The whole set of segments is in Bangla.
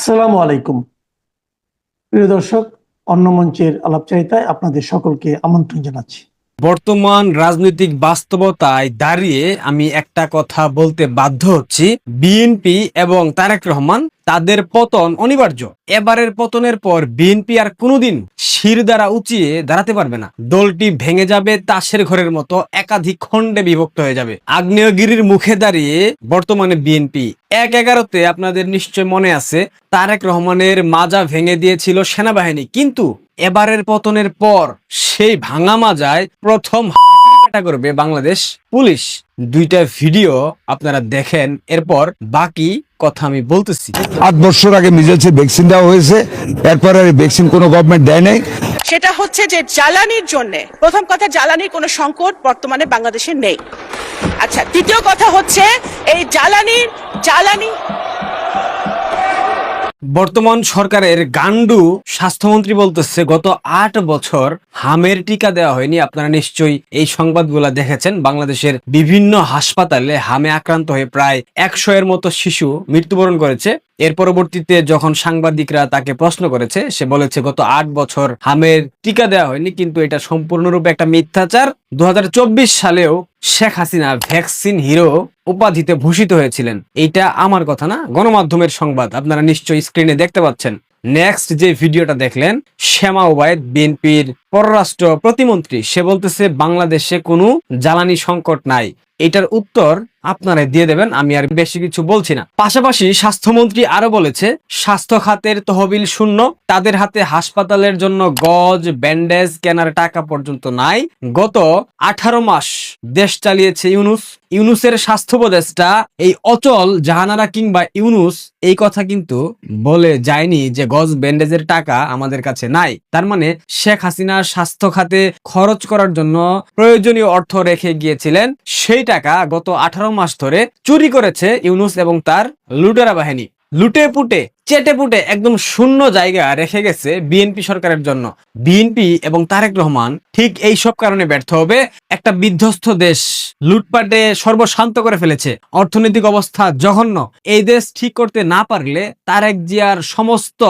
আসসালামু আলাইকুম প্রিয় দর্শক, অন্য মঞ্চের আলাপচারিতায় আপনাদের সকলকে আমন্ত্রণ জানাচ্ছি। বর্তমান রাজনৈতিক বাস্তবতায় দাঁড়িয়ে আমি একটা কথা বলতে বাধ্য হচ্ছি, বিএনপি এবং তারেক রহমান তাদের পতন অনিবার্য। এবারের পতনের পর বিএনপি আর কোনোদিন শির দ্বারা উঁচিয়ে দাঁড়াতে পারবে না। দলটি ভেঙে যাবে তাসের ঘরের মতো, একাধিক খণ্ডে বিভক্ত হয়ে যাবে। আগ্নেয়গিরির মুখে দাঁড়িয়ে বর্তমানে বিএনপি ১/১১-তে আপনাদের নিশ্চয় মনে আছে, তারেক রহমানের মাজা ভেঙে দিয়েছিল সেনাবাহিনী, কিন্তু এবারের পতনের পর সেই ভাঙা মাজায় প্রথম হাঁটা করবে বাংলাদেশ পুলিশ। দুইটা ভিডিও আপনারা দেখেন, এরপর বাকি কথা আমি বলতেছি। ৮ বছর আগে মিজেলসের ভ্যাকসিন দেওয়া হয়েছে, এরপর আর ভ্যাকসিন কোনো গভর্নমেন্ট দেয় নাই। সেটা হচ্ছে যে জ্বালানির জন্য, প্রথম কথা, জ্বালানির কোনো সংকট বর্তমানে বাংলাদেশে নেই। আচ্ছা, দ্বিতীয় কথা হচ্ছে এই জ্বালানি বর্তমান সরকারের গান্ডু স্বাস্থ্যমন্ত্রী বলতেছে গত ৮ বছর হামের টিকা দেওয়া হয়নি। আপনারা নিশ্চয়ই এই সংবাদগুলো দেখেছেন। বাংলাদেশের বিভিন্ন হাসপাতালে হামে আক্রান্ত হয়ে প্রায় ১০০ এর মতো শিশু মৃত্যুবরণ করেছে। এর পরবর্তীতে যখন সাংবাদিকরা তাকে প্রশ্ন করেছে, সে বলেছে গত ৮ বছর হামের টিকা দেওয়া হয়নি, কিন্তু এটা সম্পূর্ণরূপে একটা মিথ্যাচার। ২০২৪ সালেও শেখ হাসিনা ভ্যাকসিন হিরো উপাধিতে ভূষিত হয়েছিলেন। এইটা আমার কথা না, গণমাধ্যমের সংবাদ, আপনারা নিশ্চয়ই স্ক্রিনে দেখতে পাচ্ছেন। নেক্সট যে ভিডিওটা দেখলেন, শ্যামা ওবায়েদ, বিএনপির পররাষ্ট্র প্রতিমন্ত্রী, সে বলতেছে বাংলাদেশে কোনো জ্বালানি সংকট নাই। এটার উত্তর আপনারা দিয়ে দেবেন, আমি আর বেশি কিছু বলছি না। পাশাপাশি স্বাস্থ্যমন্ত্রী আরো বলেছে, স্বাস্থ্য খাতের তহবিল শূন্য, তাদের হাতে হাসপাতালের জন্য গজ ব্যান্ডেজ কেনার টাকা পর্যন্ত নাই। গত 18 মাস দেশ চালিয়েছে ইউনুসের স্বাস্থ্য উপদেষ্টা এই অচল জাহানারা কিংবা ইউনুস এই কথা কিন্তু বলে যায়নি যে গজ ব্যান্ডেজের টাকা আমাদের কাছে নাই। তার মানে শেখ হাসিনার স্বাস্থ্য খাতে খরচ করার জন্য প্রয়োজনীয় অর্থ রেখে গিয়েছিলেন, সেই টাকা গত 18 মাস ধরে চুরি করেছে ইউনুস এবং তার লুটেরা বাহিনী। লুটে পুটে চেটে পুটে একদম শূন্য জায়গা রেখে গেছে বিএনপি সরকারের জন্য। বিএনপি এবং তারেক রহমান ঠিক এই সব কারণে ব্যর্থ হবে। একটা বিধ্বস্ত দেশ লুটপাটে সর্বশান্ত করে ফেলেছে, অর্থনৈতিক অবস্থা জঘন্য। এই দেশ ঠিক করতে না পারলে তারেক জিয়ার সমস্ত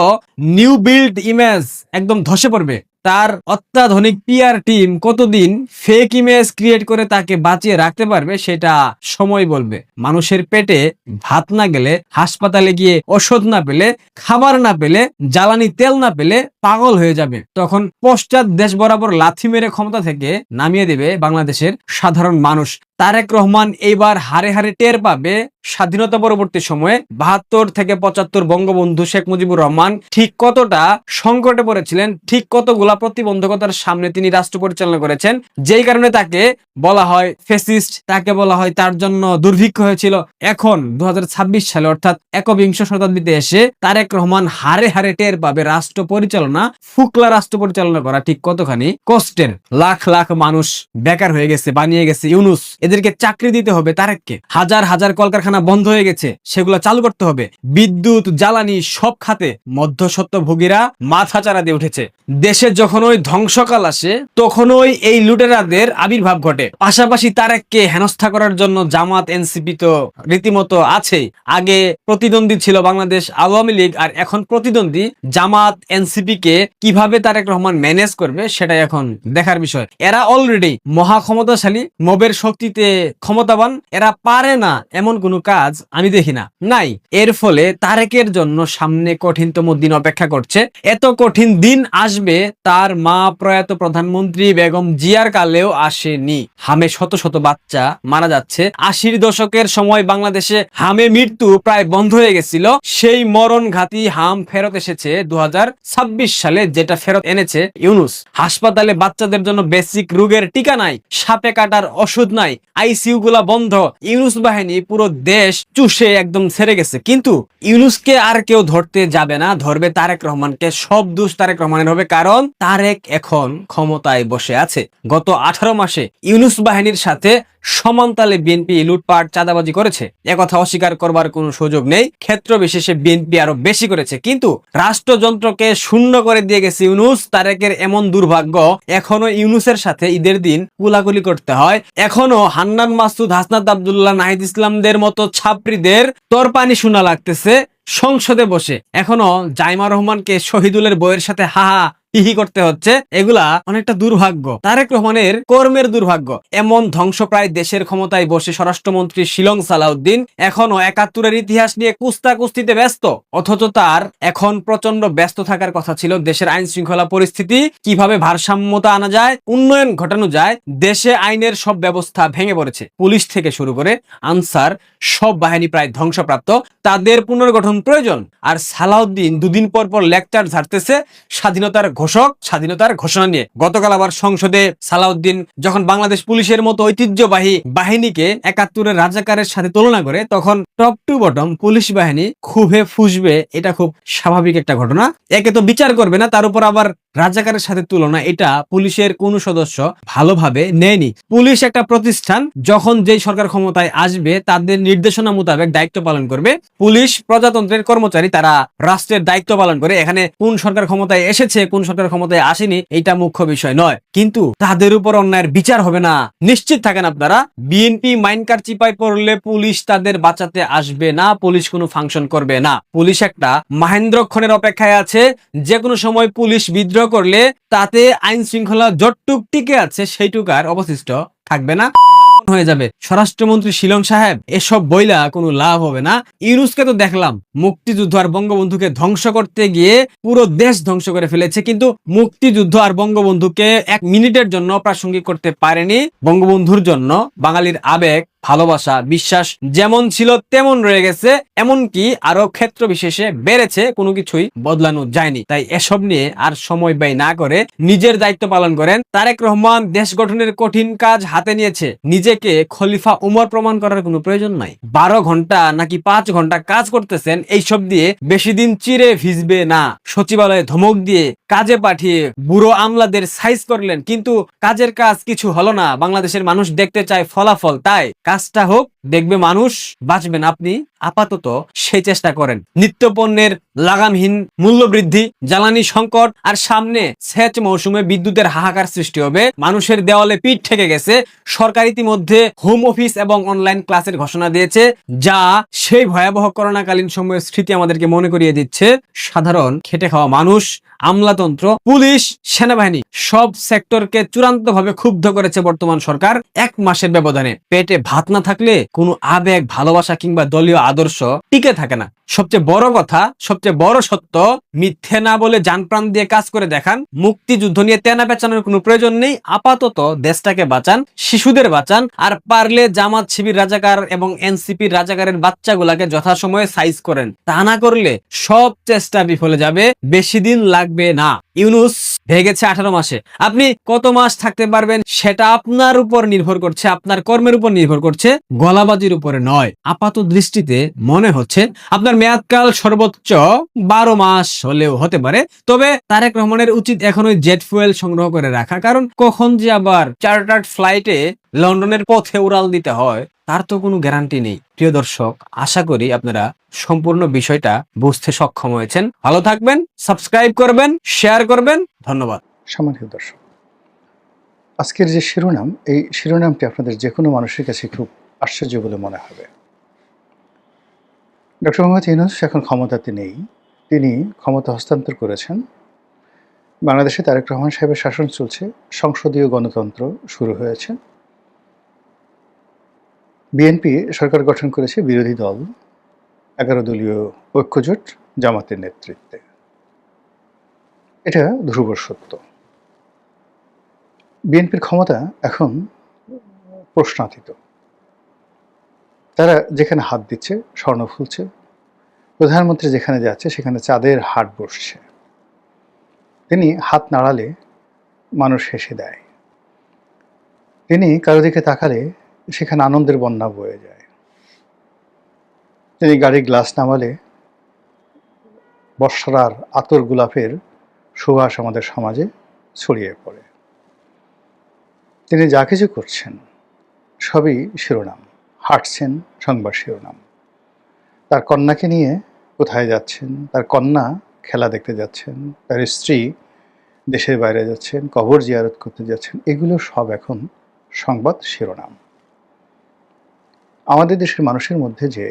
নিউ বিল্ড ইমেজ একদম ধসে পড়বে। তার অত্যাধুনিক পিআর টিম কতদিন ফেক ইমেজ ক্রিয়েট করে তাকে বাঁচিয়ে রাখতে পারবে সেটা সময় বলবে। মানুষের পেটে ভাত না গেলে, হাসপাতালে গিয়ে ওষুধ না পেলে, খাবার না পেলে, জ্বালানি তেল না পেলে পাগল হয়ে যাবে। তখন পশ্চাৎ দেশ বরাবর লাথি মেরে ক্ষমতা থেকে নামিয়ে দেবে বাংলাদেশের সাধারণ মানুষ। তারেক রহমান এইবার হারে হারে টের পাবে স্বাধীনতা পরবর্তী সময়ে ৭২ থেকে ৭৫ বঙ্গবন্ধু শেখ মুজিবুর রহমান ঠিক কতটা সংকটে পড়েছিলেন, ঠিক কতগুলা প্রতিবন্ধকতার সামনে তিনি রাষ্ট্র পরিচালনা করেছেন, যেই কারণে তাকে বলা হয় ফ্যাসিস্ট, তাকে বলা হয় তার জন্য দুর্ভিক্ষ হয়েছিল। এখন ২০২৬ সালে অর্থাৎ একবিংশ শতাব্দীতে এসে তারেক রহমান হারে হারে টের পাবে রাষ্ট্র পরিচালনা, ফুকলা রাষ্ট্র পরিচালনা করা ঠিক কতখানি কষ্টের। লাখ লাখ মানুষ বেকার হয়ে গেছে, বানিয়ে গেছে ইউনুস। এদেরকে চাকরি দিতে হবে তারেককে। হাজার হাজার কলকারখানা বন্ধ হয়ে গেছে, সেগুলো চালু করতে হবে। বিদ্যুৎ, জ্বালানি সব খাতে মধ্যস্বত্বভোগীরা মাথাচাড়া দিয়ে উঠেছে। দেশে যখন ওই ধ্বংসকাল আসে, তখনই এই লুটেরাদের আবির্ভাব ঘটে। পাশাপাশি তারেককে হেনস্থা করার জন্য জামাত এনসিপি তো রীতিমতো আছে। আগে প্রতিদ্বন্দ্বী ছিল বাংলাদেশ আওয়ামী লীগ, আর এখন প্রতিদ্বন্দ্বী জামাত এনসিপি কে কিভাবে তারেক রহমান ম্যানেজ করবে সেটাই এখন দেখার বিষয়। এরা অলরেডি মহা ক্ষমতাশালী, মবের শক্তিতে ক্ষমতাবান। এরা পারে না এমন কোনো কাজ আমি দেখি না, নাই। এর ফলে তারেকের জন্য সামনে কঠিনতম দিন অপেক্ষা করছে। এত কঠিন দিন আসবে তার মা প্রয়াত প্রধানমন্ত্রী বেগম জিয়ার কালেও আসেনি। হামে শত শত বাচ্চা মারা যাচ্ছে। ৮০ দশকের সময় বাংলাদেশে হামে মৃত্যু প্রায় বন্ধ হয়ে গেছিল। সেই মরণঘাতী হাম ফেরত এসেছে ২০২৬ সালে, যেটা ফেরত এনেছে ইউনুস। হাসপাতালে বাচ্চাদের জন্য বেসিক রোগের টিকা নাই, সাপে কাটার ওষুধ নাই, আইসিইউ গুলা বন্ধ। ইউনুস বাহিনী পুরো দেশ চুষে একদম ছেড়ে গেছে। কিন্তু ইউনুসকে আর কেউ ধরতে যাবে না, ধরবে তারেক রহমানকে। সব দোষ তারেক রহমানের হবে, কারণ তারেক এখন ক্ষমতায় বসে আছে। গত 18 মাসে ইউনুস বাহিনীর সাথে সমানতালে বিএনপি লুটপাট, চাঁদাবাজি করেছে, একথা অস্বীকার করবার কোনো সুযোগ নেই। ক্ষেত্র বিশেষে বিএনপি আরো বেশি করেছে, কিন্তু রাষ্ট্রযন্ত্রকে শূন্য করে দিয়ে গেছে ইউনুস। তারেকের এমন দুর্ভাগ্য, এখনো ইউনুসের সাথে ঈদের দিন কুলাকুলি করতে হয়। এখনো হান্নান মাসুদ, হাসনাত আব্দুল্লাহ, নাহিদ ইসলামদের মতো ছাত্রীদের তোর পানি শোনা লাগতেছে। সংসদে বসে এখনো জাইমা রহমানকে শহীদুলের বইয়ের সাথে হাহা হিহি করতে হচ্ছে, এগুলা অনেকটা দুর্ভাগ্য, তারেক রহমানের কর্মের দুর্ভাগ্য। এমন ধ্বংসপ্রায় দেশের ক্ষমতায় বসে স্বরাষ্ট্রমন্ত্রী শিলং সালাউদ্দিন এখনো ৭১-এর ইতিহাস নিয়ে কুস্তিতে ব্যস্ত, অথচ তার এখন প্রচন্ড ব্যস্ত থাকার কথা ছিল দেশের আইন শৃঙ্খলা পরিস্থিতি কিভাবে ভারসাম্যতা আনা যায়, উন্নয়ন ঘটানো যায়। দেশে আইনের সব ব্যবস্থা ভেঙে পড়েছে, পুলিশ থেকে শুরু করে আনসার সব বাহিনী প্রায় ধ্বংসপ্রাপ্ত, তাদের পুনর্গঠন প্রয়োজন। আর সালাউদ্দিন দুদিন পর পর লেকচার ঝাড়তেছে স্বাধীনতার স্বাধীনতার ঘোষণা নিয়ে। গতকাল আবার সংসদে সালাউদ্দিন যখন বাংলাদেশ পুলিশের মতো ঐতিহ্যবাহী বাহিনীকে ৭১-এর রাজাকারের সাথে তুলনা করে, তখন টপ টু বটম পুলিশ বাহিনী ক্ষোভে ফুসবে, এটা খুব স্বাভাবিক একটা ঘটনা। একে তো বিচার করবে না, তার উপর আবার রাজাকারের সাথে তুলনা, এটা পুলিশের কোন সদস্য ভালোভাবে নেয়নি। পুলিশ একটা প্রতিষ্ঠান, যখন যেই সরকার ক্ষমতায় আসবে তাদের নির্দেশনা মোতাবেক দায়িত্ব পালন করবে। পুলিশ প্রজাতন্ত্রের কর্মচারী, তারা রাষ্ট্রের দায়িত্ব পালন করে। এখানে কোন সরকার ক্ষমতায় এসেছে কোন সরকার ক্ষমতায় আসেনি এটা মুখ্য বিষয় নয়, কিন্তু তাদের উপর অন্যায়ের বিচার হবে না, নিশ্চিত থাকেন আপনারা। বিএনপি মাইনকার চিপায় পড়লে পুলিশ তাদের বাঁচাতে আসবে না, পুলিশ কোনো ফাংশন করবে না। পুলিশ একটা মহেন্দ্রক্ষণের অপেক্ষায় আছে, যে কোনো সময় পুলিশ বিদ্রোহ করলে তাতে আইন শৃঙ্খলা যতটুক টিকে আছে সেইটুক আর অবশিষ্ট থাকবে না, হয়ে যাবে। স্বরাষ্ট্রমন্ত্রী শিলং সাহেব এসব বইলা কোনো লাভ হবে না। ইউনূসকে তো দেখলাম মুক্তিযুদ্ধ আর বঙ্গবন্ধুকে ধ্বংস করতে গিয়ে পুরো দেশ ধ্বংস করে ফেলেছে, কিন্তু মুক্তিযুদ্ধ আর বঙ্গবন্ধুকে ১ মিনিটের জন্য প্রাসঙ্গিক করতে পারেনি। বঙ্গবন্ধুর জন্য বাঙালির আবেগ, ভালোবাসা, বিশ্বাস যেমন ছিল তেমন রয়ে গেছে, এমনকি আরো ক্ষেত্র বিশেষে বেড়েছে, কোনো কিছুই বদলানো যায়নি। তাই এসব নিয়ে আর সময় ব্যয় না করে নিজের দায়িত্ব পালন করেন। তারেক রহমান দেশ গঠনের কঠিন কাজ হাতে নিয়েছে, নিজেকে খলিফা উমর প্রমাণ করার কোনো প্রয়োজন নাই। ১২ ঘন্টা নাকি ৫ ঘন্টা কাজ করতেছেন, এইসব দিয়ে বেশি দিন চিরে ভিজবে না। সচিবালয়ে ধমক দিয়ে কাজে পাঠিয়ে বুড়ো আমলাদের সাইজ করলেন, কিন্তু কাজের কাজ কিছু হলো না। বাংলাদেশের মানুষ দেখতে চায় ফলাফল, তাই কাজটা হোক, দেখবে মানুষ, বাঁচবেন আপনি। আপাতত সেই চেষ্টা করেন। নিত্য পণ্যের লাগামহীন মূল্য বৃদ্ধি, জ্বালানি সংকট, আর সামনে সেচ মৌসুমে বিদ্যুতের হাহাকার সৃষ্টি হবে। মানুষের দেওয়ালে পিঠ ঠেকে গেছে। সরকার ইতিমধ্যে হোম অফিস এবং অনলাইন ক্লাসের ঘোষণা দিয়েছে, যা সেই ভয়াবহ করোনাকালীন সময়ের স্মৃতি আমাদেরকে মনে করিয়ে দিচ্ছে। সাধারণ খেটে খাওয়া মানুষ, আমলাতন্ত্র, পুলিশ, সেনাবাহিনী সব সেক্টরকে চূড়ান্তভাবে ক্ষুব্ধ করেছে বর্তমান সরকার ১ মাসের ব্যবধানে। পেটে ভাত না থাকলে কোনো আবেগ, ভালোবাসা কিংবা দলীয় আদর্শ টিকে থাকে না। সবচেয়ে বড় কথা, সবচেয়ে বড় সত্য, মিথ্যে না বলে জানপ্রাণ দিয়ে কাজ করে দেখান। মুক্তিযুদ্ধ নিয়ে তেনা পেঁচানোর কোনো প্রয়োজন নেই। আপাতত দেশটাকে বাঁচান, শিশুদের বাঁচান, আর পারলে জামাত শিবির রাজাকার এবং এনসিপির রাজাকারের বাচ্চাগুলাকে যথাসময়ে সাইজ করেন। তা না করলে সব চেষ্টা বিফলে যাবে, বেশি দিন লাগবে না। ইউনূস ভেগেছে 18 মাসে, আপনি কত মাস থাকতে পারবেন সেটা আপনার উপর নির্ভর করছে, আপনার কর্মের উপর নির্ভর করছে, গলাবাজির উপরে নয়। আপাত দৃষ্টিতে মনে হচ্ছে আপনার মেয়াদকাল সর্বোচ্চ 12 মাস হলেও হতে পারে। তবে তারেক রহমানের উচিত এখন ওই জেট ফুয়েল সংগ্রহ করে রাখা, কারণ কখন যে আবার চার্টার্ড ফ্লাইটে লন্ডনের পথে উড়াল দিতে হয় তার তো কোনো গ্যারান্টি নেই। প্রিয় দর্শক, আশা করি আপনারা সম্পূর্ণ বিষয়টা বুঝতে সক্ষম হয়েছেন। ভালো থাকবেন, সাবস্ক্রাইব করবেন, শেয়ার করবেন। ধন্যবাদ। সম্মানিত দর্শক, আজকের যে শিরোনাম, এই শিরোনামটি আপনাদের যে কোনো মানুষের কাছে খুব আশ্চর্য বলে মনে হবে। ডক্টর মোহাম্মদ ইউনূস এখন ক্ষমতাতে নেই, তিনি ক্ষমতা হস্তান্তর করেছেন। বাংলাদেশে তারেক রহমান সাহেবের শাসন চলছে, সংসদীয় গণতন্ত্র শুরু হয়েছে। বিএনপি সরকার গঠন করেছে বিরোধী দল 11 দলীয় ঐক্যজোট জামাতের নেতৃত্বে। এটা ধ্রুব সত্য। বিএনপির ক্ষমতা এখন প্রশ্নাতীত। তারা যেখানে হাত দিচ্ছে স্বর্ণ ফুলছে, প্রধানমন্ত্রী যেখানে যাচ্ছে সেখানে চাঁদের হাট বসছে। তিনি হাত নাড়ালে মানুষ হেসে দেয়, তিনি কারো দিকে তাকালে সেখানে আনন্দের বন্যা বয়ে যায়। তিনি গাড়ির গ্লাস নামালে বর্ষার আতর গোলাপের সুবাস আমাদের সমাজে ছড়িয়ে পড়ে। তিনি যা কিছু করছেন সবই শিরোনাম, হাঁটছেন সংবাদ শিরোনাম। তার কন্যাকে নিয়ে কোথায় যাচ্ছেন, তার কন্যা খেলা দেখতে যাচ্ছেন, তার স্ত্রী দেশের বাইরে যাচ্ছেন, কবর জিয়ারত করতে যাচ্ছেন, এগুলো সব এখন সংবাদ শিরোনাম। আমাদের দেশের মানুষের মধ্যে যে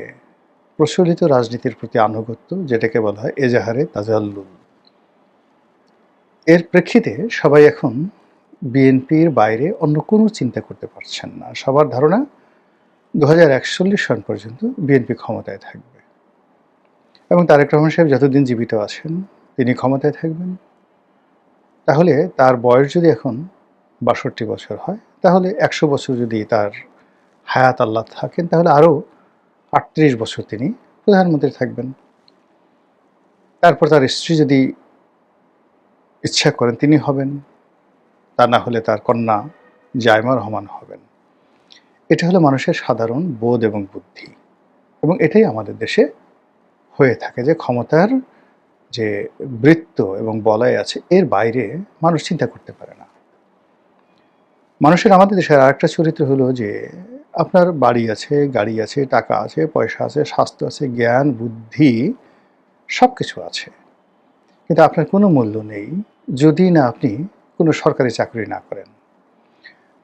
প্রচলিত রাজনীতির প্রতি আনুগত্য, যেটাকে বলা হয় এজাহারে তাজাল্লুল। এর প্রেক্ষিতে সবাই এখন বিএনপির বাইরে অন্য কোনো চিন্তা করতে পারছেন না। সবার ধারণা 2041 সন পর্যন্ত বিএনপি ক্ষমতায় থাকবে এবং তারেক রহমান সাহেব যতদিন জীবিত আছেন তিনি ক্ষমতায় থাকবেন। তাহলে তার বয়স যদি এখন 62 বছর হয়, তাহলে 100 বছর যদি তার হায়াত আল্লাহ থাকেন, তাহলে আরও 38 বছর তিনি প্রধানমন্ত্রী থাকবেন। তারপর তার স্ত্রী যদি ইচ্ছা করেন তিনি হবেন, তা না হলে তার কন্যা জায়মা রহমান হবেন। এটা হলো মানুষের সাধারণ বোধ এবং বুদ্ধি, এবং এটাই আমাদের দেশে হয়ে থাকে যে ক্ষমতার যে বৃত্ত এবং বলয় আছে এর বাইরে মানুষ চিন্তা করতে পারে না। মানুষের আমাদের দেশের আরেকটা চরিত্র হলো যে আপনার বাড়ি আছে, গাড়ি আছে, টাকা আছে, পয়সা আছে, স্বাস্থ্য আছে, জ্ঞান বুদ্ধি সব কিছু আছে, কিন্তু আপনার কোনো মূল্য নেই যদি না আপনি কোনো সরকারি চাকরি না করেন,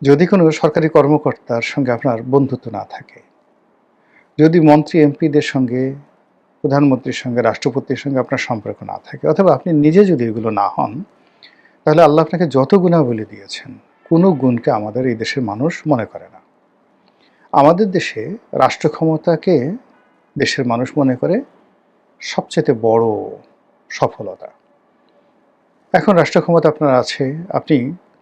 যদি কোনো সরকারি কর্মকর্তার সঙ্গে আপনার বন্ধুত্ব না থাকে, যদি মন্ত্রী এমপিদের সঙ্গে, প্রধানমন্ত্রীর সঙ্গে, রাষ্ট্রপতির সঙ্গে আপনার সম্পর্ক না থাকে, অথবা আপনি নিজে যদি এগুলো না হন, তাহলে আল্লাহ আপনাকে যত গুণাবলী দিয়েছেন কোনো গুণকে আমাদের এই দেশের মানুষ মনে করে না। আমাদের দেশে রাষ্ট্র ক্ষমতাকে দেশের মানুষ মনে করে সবচেয়ে বড় সফলতা। এখন রাষ্ট্র ক্ষমতা আপনার আছে, আপনি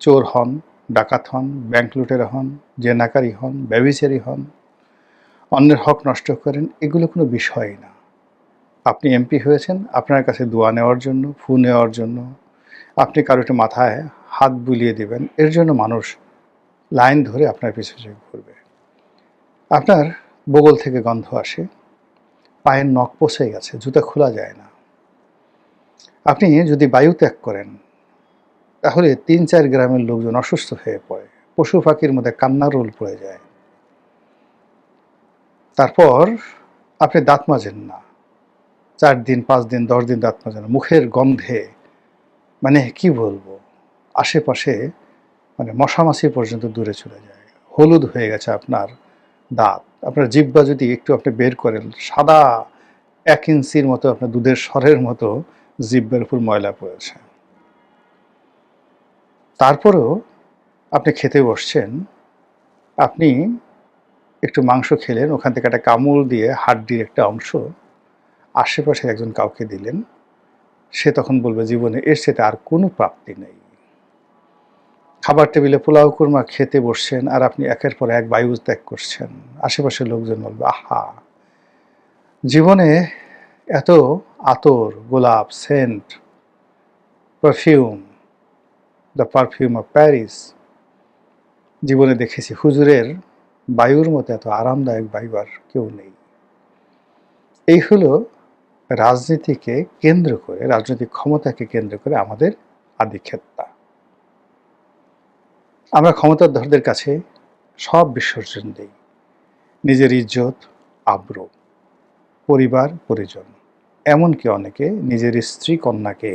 চোর হন, ডাকাত হন, ব্যাংক লুটেরা হন, জেনাকারী হন, ব্যভিচারী হন, অন্যের হক নষ্ট করেন, এগুলো কোনো বিষয়ই না। আপনি এমপি হয়েছেন আপনার কাছে দোয়া নেওয়ার জন্য, ফু নেওয়ার জন্য, আপনি কারোটি মাথায় হাত বুলিয়ে দেবেন, এর জন্য মানুষ লাইন ধরে আপনার পিছনে ঘুরবে। আপনার বগল থেকে গন্ধ আসে, পায়ের নখ পচে গেছে, জুতা খোলা যায় না। আপনি যদি বায়ু ত্যাগ করেন তাহলে 3-4 গ্রামের লোকজন অসুস্থ হয়ে পড়ে, পশু পাখির মধ্যে কান্নার রোল পড়ে যায়। তারপর আপনি দাঁত মাজেন না, 4 দিন 5 দিন 10 দিন দাঁত মাজেন না, মুখের গন্ধে মানে কি বলবো, আশেপাশে মানে মশামাছি পর্যন্ত দূরে চলে যায়, হলুদ হয়ে গেছে আপনার দাঁত। আপনার জিহ্বা যদি একটু আপনি বের করেন, সাদা 1 ইঞ্চির মতো আপনার দুধের স্বরের মতো জিহ্বার উপর ময়লা পড়েছে। তারপরেও আপনি খেতে বসছেন, আপনি একটু মাংস খেলেন, ওখান থেকে একটা কামড় দিয়ে হাড্ডির একটা অংশ আশেপাশে একজন কাউকে দিলেন, সে তখন বলবে জীবনে এর সাথে আর কোনো প্রাপ্তি নেই। খাবার টেবিলে পোলাও কুরমা খেতে বসছেন আর আপনি একের পর এক বায়ু ত্যাগ করছেন, আশেপাশের লোকজন বলবে আহা, জীবনে এত আতর, গোলাপ, scent, perfume, the perfume of Paris জীবনে দেখেছি, হুজুরের বায়ুর মতো এত আরামদায়ক বায়ু আর কেউ নেই। এই হলো রাজনীতিকে কেন্দ্র করে, রাজনৈতিক ক্ষমতাকে কেন্দ্র করে আমাদের আধিক্ষেত্তা। আমরা ক্ষমতাধরদের কাছে সব বিসর্জন দিই, নিজের ইজ্জত, আব্রু, পরিবার পরিজন, এমনকি অনেকে নিজের স্ত্রী কন্যাকে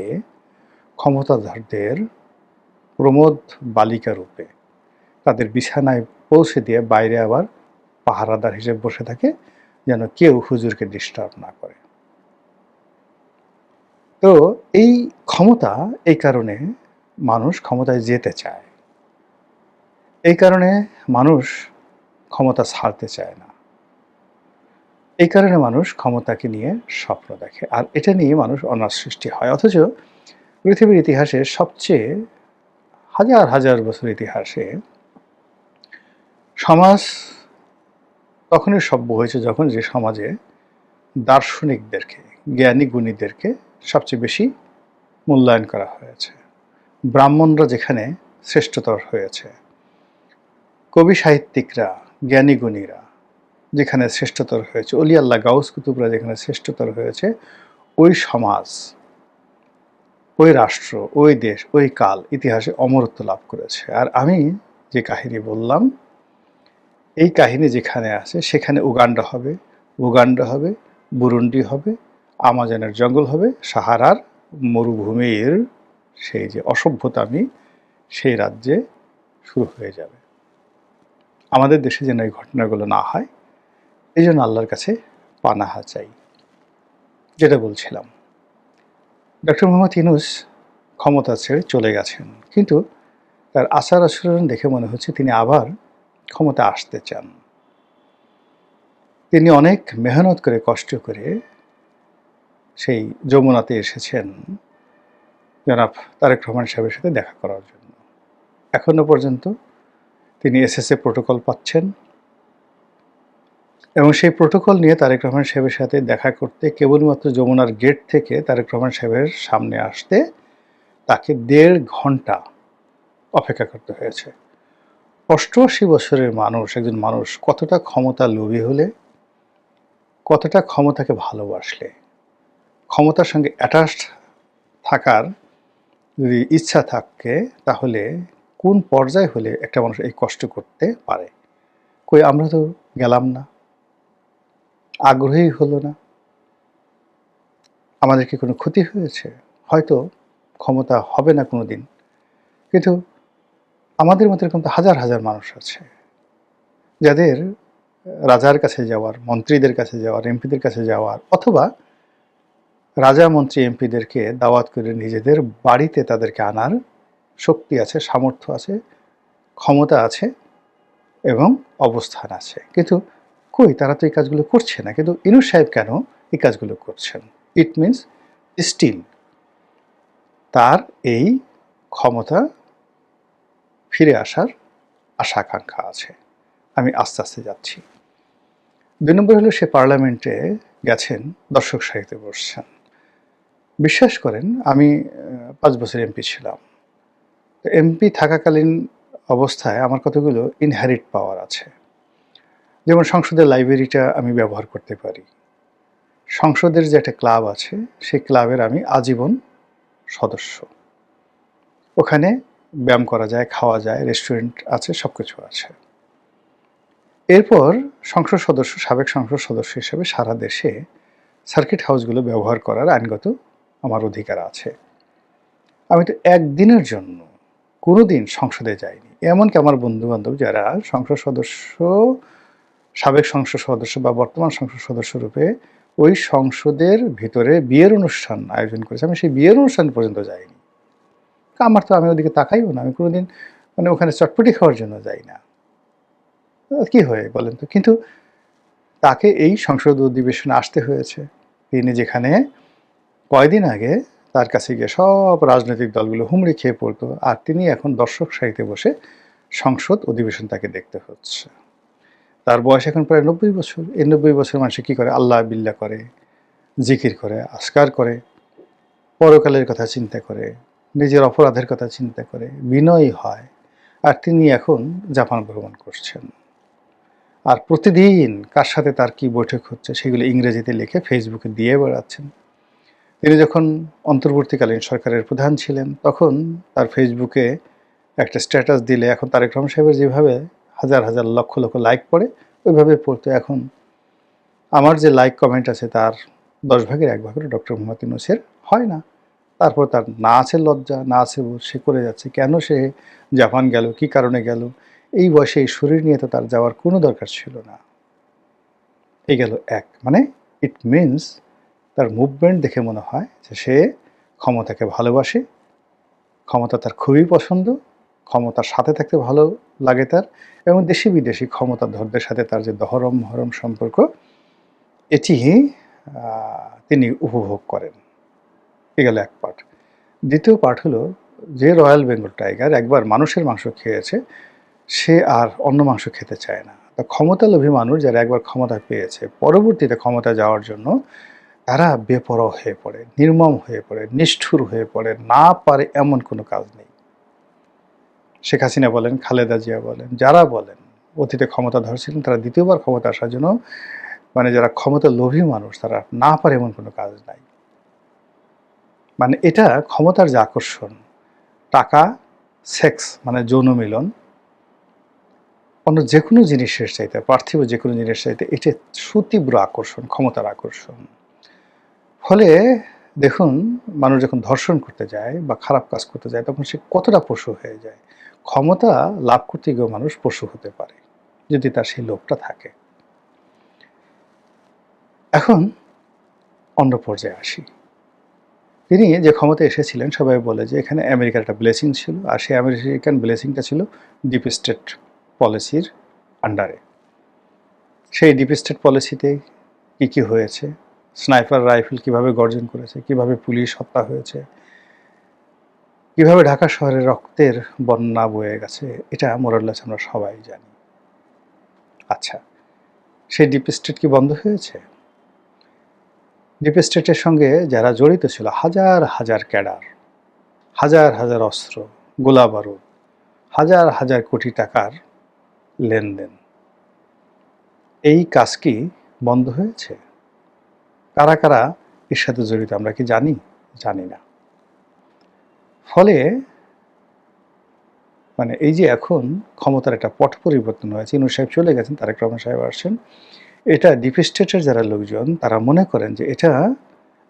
ক্ষমতাধরদের প্রমোদ বালিকা রূপে তাদের বিছানায় পৌঁছে দিয়ে বাইরে আবার পাহারাদার হিসেবে বসে থাকে, যেন কেউ হুজুরকে ডিস্টার্ব না করে। তো এই ক্ষমতা, এই কারণে মানুষ ক্ষমতায় যেতে চায়, এই কারণে মানুষ ক্ষমতা ছাড়তে চায় না, এই কারণে মানুষ ক্ষমতাকে নিয়ে স্বপ্ন দেখে, আর এটা নিয়ে মানুষ অনার সৃষ্টি হয়। অথচ পৃথিবীর ইতিহাসে সবচেয়ে হাজার হাজার বছর ইতিহাসে সমাজ তখনই সভ্য হয়েছে যখন যে সমাজে দার্শনিকদেরকে, জ্ঞানী গুণীদেরকে সবচেয়ে বেশি মূল্যায়ন করা হয়েছে, ব্রাহ্মণরা যেখানে শ্রেষ্ঠতর হয়েছে, কবি সাহিত্যিকরা, জ্ঞানী গুণীরা যেখানে শ্রেষ্ঠতর হয়েছে, অলি আল্লাহ গাউস কুতুবরা যেখানে শ্রেষ্ঠতর হয়েছে, ওই সমাজ, ওই রাষ্ট্র, ওই দেশ, ওই কাল ইতিহাসে অমরত্ব লাভ করেছে। আর আমি যে কাহিনী বললাম, এই কাহিনী যেখানে আছে সেখানে উগান্ডা হবে, বুরুন্ডি হবে, আমাজনের জঙ্গল হবে, সাহারার মরুভূমির সেই যে অসভ্যতামি সেই রাজ্যে শুরু হয়ে যাবে। আমাদের দেশে যেন এই ঘটনাগুলো না হয়, এই জন্য আল্লাহর কাছে পানাহা চাই। যেটা বলছিলাম, ডক্টর মোহাম্মদ ইউনূস ক্ষমতা ছেড়ে চলে গেছেন, কিন্তু তার আচার আচরণ দেখে মনে হচ্ছে তিনি আবার ক্ষমতা আসতে চান। তিনি অনেক মেহনত করে, কষ্ট করে সেই যমুনাতে এসেছেন জনাব তারেক রহমান সাহেবের সাথে দেখা করার জন্য। এখনো পর্যন্ত তিনি এসএসএ প্রোটোকল পাচ্ছেন, এবং সেই প্রোটোকল নিয়ে তারেক রহমান সাহেবের সাথে দেখা করতে কেবলমাত্র যমুনার গেট থেকে তারেক রহমান সাহেবের সামনে আসতে তাকে 1.5 ঘন্টা অপেক্ষা করতে হয়েছে। 88 বছরের মানুষ, একজন মানুষ কতটা ক্ষমতা লোভী হলে, কতটা ক্ষমতাকে ভালোবাসলে, ক্ষমতার সঙ্গে অ্যাটাচড থাকার যদি ইচ্ছা থাকে, তাহলে কোন পর্যায়ে হলে একটা মানুষ এই কষ্ট করতে পারে? কই আমরা তো গেলাম না, আগ্রহী হলো না, আমাদের কি কোনো ক্ষতি হয়েছে? হয়তো ক্ষমতা হবে না কোনো দিন, কিন্তু আমাদের মতো এরকম তো হাজার হাজার মানুষ আছে যাদের রাজার কাছে যাওয়ার, মন্ত্রীদের কাছে যাওয়ার, এমপিদের কাছে যাওয়ার, অথবা রাজা মন্ত্রী এমপিদেরকে দাওয়াত করে নিজেদের বাড়িতে তাদেরকে আনার শক্তি আছে, সামর্থ্য আছে, ক্ষমতা আছে এবং অবস্থান আছে। কিন্তু কই, তারা তো এই কাজগুলো করছে না। কিন্তু ইউনূস সাহেব কেন এই কাজগুলো করছেন? ইট মিনস স্টিল তার এই ক্ষমতা ফিরে আসার আশা আকাঙ্ক্ষা আছে। আমি আস্তে আস্তে যাচ্ছি। 2 নম্বর হলো, সে পার্লামেন্টে গেছেন, দর্শক সারিতে বসছেন। বিশ্বাস করেন, আমি 5 বছর এমপি ছিলাম। এমপি থাকাকালীন অবস্থায় আমার কতগুলো ইনহেরিট পাওয়ার আছে। যেমন সংসদের লাইব্রেরিটা আমি ব্যবহার করতে পারি। সংসদের যে একটা ক্লাব আছে, সেই ক্লাবের আমি আজীবন সদস্য। ওখানে ব্যায়াম করা যায়, খাওয়া যায়, রেস্টুরেন্ট আছে, সব কিছু আছে। এরপর সংসদ সদস্য, সাবেক সংসদ সদস্য হিসেবে সারা দেশে সার্কিট হাউসগুলো ব্যবহার করার আইনগত আমার অধিকার আছে। আমি তো একদিনের জন্য কোনোদিন সংসদে যাইনি। এমনকি আমার বন্ধুবান্ধব যারা সংসদ সদস্য, সাবেক সংসদ সদস্য বা বর্তমান সংসদ সদস্য রূপে ওই সংসদের ভিতরে বিয়ের অনুষ্ঠান আয়োজন করেছে, আমি সেই বিয়ের অনুষ্ঠান পর্যন্ত যাইনি। আমার তো, আমি ওদিকে তাকাইও না। আমি কোনোদিন মানে ওখানে চটপটি খাওয়ার জন্য যাই না। কি হয় বলেন তো? কিন্তু তাকে এই সংসদ অধিবেশনে আসতে হয়েছে। তিনি যেখানে কয়দিন আগে তার কাছে গিয়ে সব রাজনৈতিক দলগুলো হুমড়ি খেয়ে পড়তো, আর তিনি এখন দর্শক সারিতে বসে সংসদ অধিবেশন তাকে দেখতে হচ্ছে। তার বয়স এখন প্রায় 90 বছর। এই 90 বছর মানুষ কী করে? আল্লাহ বিল্লাহ করে, জিকির করে, আজকার করে, পরকালের কথা চিন্তা করে, নিজের অপরাধের কথা চিন্তা করে, বিনয়ী হয়। আর তিনি এখন জাপান ভ্রমণ করছেন, আর প্রতিদিন কার সাথে তার কি বৈঠক হচ্ছে সেগুলো ইংরেজিতে লিখে ফেসবুকে দিয়ে বেড়াচ্ছেন। তিনি যখন অন্তর্বর্তীকালীন সরকারের প্রধান ছিলেন, তখন তার ফেসবুকে একটা স্ট্যাটাস দিলে এখন তারেক রহমান সাহেবের যেভাবে হাজার হাজার লক্ষ লক্ষ লাইক পড়ে, ওইভাবে পড়তো। এখন আমার যে লাইক কমেন্ট আছে তার 10 ভাগের 1 ভাগের ডক্টর মোহাম্মদ ইউনূসের হয় না। তারপর তার না আছে লজ্জা, না আছে বোধ, সে করে যাচ্ছে। কেন সে জাপান গেল, কি কারণে গেল? এই বয়সে এই শরীর নিয়ে তো তার যাওয়ার কোনো দরকার ছিল না। এই গেল এক, মানে ইট মিনস তার মুভমেন্ট দেখে মনে হয় যে সে ক্ষমতাকে ভালোবাসে, ক্ষমতা তার খুবই পছন্দ, ক্ষমতার সাথে থাকতে ভালো লাগে তার, এবং দেশি বিদেশি ক্ষমতাধরদের সাথে তার যে দহরম মহরম সম্পর্ক, এটি তিনি উপভোগ করেন। এ গেল এক পার্ট। দ্বিতীয় পার্ট হলো, যে রয়্যাল বেঙ্গল টাইগার একবার মানুষের মাংস খেয়েছে, সে আর অন্য মাংস খেতে চায় না। তা ক্ষমতালোভী মানুষ যারা একবার ক্ষমতা পেয়েছে, পরবর্তীতে ক্ষমতা যাওয়ার জন্য তারা বেপরোয়া হয়ে পড়ে, নির্মম হয়ে পড়ে, নিষ্ঠুর হয়ে পড়ে, না পারে এমন কোনো কাজ নেই। শেখ হাসিনা বলেন, খালেদা জিয়া বলেন, যারা বলেন অতীতে ক্ষমতা ধরছিলেন, তারা দ্বিতীয়বার ক্ষমতা আসার জন্য, মানে যারা ক্ষমতা লোভী মানুষ, তারা না পারে এমন কোনো কাজ নাই। মানে এটা ক্ষমতার যে আকর্ষণ, টাকা, সেক্স মানে যৌন মিলন, অন্য যে কোনো জিনিসের চাইতে, পার্থিব যে কোনো জিনিসের চাইতে এটা সুতীব্র আকর্ষণ, ক্ষমতার আকর্ষণ। ফলে দেখুন, মানুষ যখন ধর্ষণ করতে যায় বা খারাপ কাজ করতে যায়, তখন সে কতটা পশু হয়ে যায়। ক্ষমতা লাভ করতে গিয়েও মানুষ পশু হতে পারে, যদি তার সেই লোভটা থাকে। এখন অন্য পর্যায়ে আসি। তিনি যে ক্ষমতায় এসেছিলেন সবাই বলে যে এখানে আমেরিকার একটা ব্লেসিং ছিল, আর সেই আমেরিকান ব্লেসিংটা ছিল ডিপ স্টেট পলিসির আন্ডারে। সেই ডিপ স্টেট পলিসিতে কী কী হয়েছে, স্নাইপার রাইফেল কিভাবে গর্জন করেছে, কিভাবে পুলিশ হত্যা হয়েছে, কিভাবে ঢাকা শহরে রক্তের বন্যা বয়ে গেছে, এটা মোরাল্লাস আমরা সবাই জানি। আচ্ছা, সেই ডিপ স্টেট কি বন্ধ হয়েছে? ডিপ স্টেটের সঙ্গে যারা জড়িত ছিল, হাজার হাজার ক্যাডার, হাজার হাজার অস্ত্র, গোলা বারুদ, হাজার হাজার কোটি টাকার লেনদেন, এই কাজ কি বন্ধ হয়েছে? কারা কারা এর সাথে জড়িত আমরা কি জানি? জানি না। ফলে মানে এই যে এখন ক্ষমতার একটা পট পরিবর্তন হয়েছে, ইউনূস সাহেব চলে গেছেন, তারেক রহমান সাহেব আসছেন, এটা ডিপ স্টেটের যারা লোকজন তারা মনে করেন যে এটা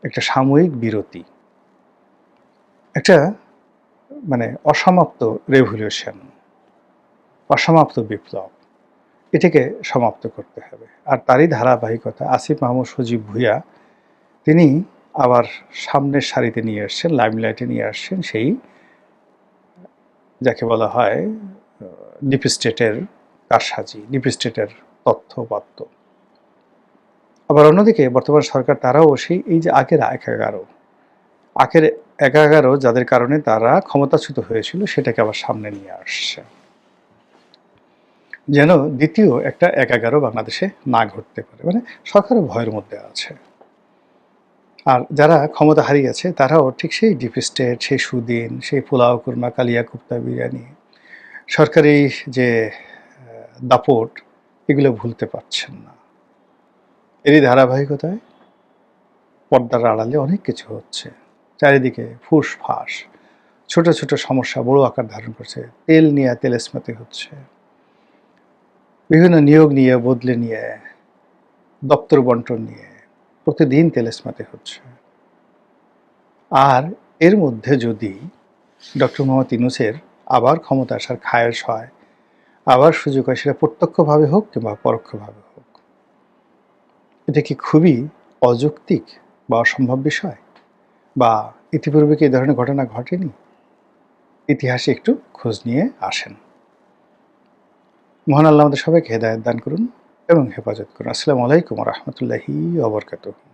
একটা সাময়িক বিরতি, একটা মানে অসমাপ্ত রেভলিউশন, অসমাপ্ত বিপ্লব, এটাকে সমাপ্ত করতে হবে। আর তারই ধারাবাহিকতা আসিফ মাহমুদ সজীব ভুঁইয়া তিনি আবার সামনের সারিতে নিয়ে আসছেন, লাইমলাইটে নিয়ে আসছেন সেই যাকে বলা হয় ডিপ স্টেটের কারসাজি, ডিপ স্টেটের তথ্যপাত্য। আবার অন্যদিকে বর্তমান সরকার তারাও সেই এই যে আগের 11 যাদের কারণে তারা ক্ষমতাচ্যুত হয়েছিল সেটাকে আবার সামনে নিয়ে আসছে, যেন দ্বিতীয় একটা 11 বাংলাদেশে না ঘটতে পারে। মানে সরকারও ভয়ের মধ্যে আছে। আর যারা ক্ষমতা হারিয়েছে তারাও ঠিক সেই ডিপ স্টেট, সেই সুদিন, সেই পোলাও কুরমা, কালিয়া কুপ্তা, বিরিয়ানি, সরকারি যে দাপট, এগুলো ভুলতে পারছেন না। এরই ধারাবাহিকতায় পর্দার আড়ালে অনেক কিছু হচ্ছে, চারিদিকে ফুসফাস, ছোট ছোট সমস্যা বড় আকার ধারণ করছে। তেল নিয়ে তেলেস্মাতি হচ্ছে, বিভিন্ন নিয়োগ নিয়ে, বদলে নিয়ে, দপ্তর বন্টন নিয়ে প্রতিদিন তেলেস্মাতি হচ্ছে। আর এর মধ্যে যদি ডক্টর মোহাম্মদ ইউনূসের আবার ক্ষমতা আসার খায়েশ হয়, আবার সুযোগ হয়, সেটা প্রত্যক্ষভাবে হোক কিংবা পরোক্ষভাবে হোক, এটা কি খুবই অযৌক্তিক বা অসম্ভব বিষয়? বা ইতিপূর্বে কি এই ধরনের ঘটনা ঘটেনি? ইতিহাসে একটু খোঁজ নিয়ে আসেন। মহান আল্লাহ আমাদের সবাইকে হেদায়েত দান করুন এবং হেফাজত করুন। আসসালামু আলাইকুম ওয়া রাহমাতুল্লাহি ওয়া বারাকাতুহু।